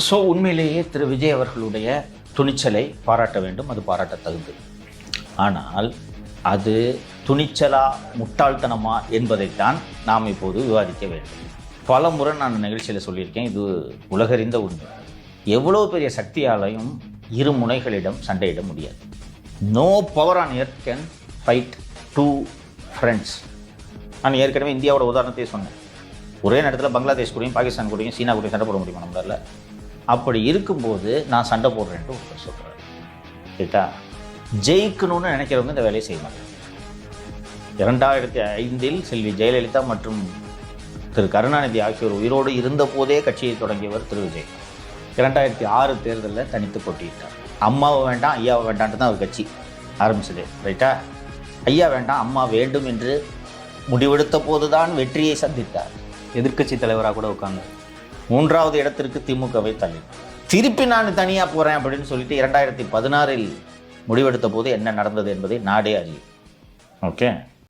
So உண்மையிலேயே திரு விஜய் அவர்களுடைய துணிச்சலை பாராட்ட வேண்டும், அது பாராட்ட தகுந்தது. ஆனால் அது துணிச்சலா முட்டாள்தனமா என்பதைத்தான் நாம் இப்போது விவாதிக்க வேண்டும். பல முறை நான் நிகழ்ச்சியில் சொல்லியிருக்கேன், இது உலகறிந்த உண்மை. எவ்வளோ பெரிய சக்தியாலையும் இரு முனைகளிடம் சண்டையிட முடியாது. No power on earth can fight two friends. நான் ஏற்கனவே இந்தியாவோட உதாரணத்தையே சொன்னேன். ஒரே நேரத்தில் பங்களாதேஷ் கூடயும் பாகிஸ்தான் கூடயும் சீனா கூடயும் சண்டை போட முடியுமா நம்மளால? அப்படி இருக்கும்போது நான் சண்டை போடுறேன்ட்டு ஒருத்தர் சொல்கிறேன். கேட்டா ஜெயிக்கணும்னு நினைக்கிறவங்க இந்த வேலையை செய்ய மாட்டாங்க. 2005 செல்வி ஜெயலலிதா மற்றும் திரு கருணாநிதி ஆகியோர் உயிரோடு இருந்த போதே கட்சியை தொடங்கியவர் திரு விஜய். 2006 தேர்தலில் தனித்து போட்டியிட்டார். அம்மாவை வேண்டாம் ஐயாவை வேண்டான்ட்டு தான் அவர் கட்சி ஆரம்பிச்சது. ரைட்டா? ஐயா வேண்டாம் அம்மா வேண்டும் என்று முடிவெடுத்த போதுதான் வெற்றியை சந்தித்தார். எதிர்க்கட்சி தலைவராக கூட உட்கார்ந்து 3வது இடத்திற்கு திமுகவை தள்ளி திருப்பி நான் தனியாக போகிறேன் அப்படின்னு சொல்லிட்டு 2016 முடிவெடுத்த போது என்ன நடந்தது என்பதை நாடே அறியும். ஓகே.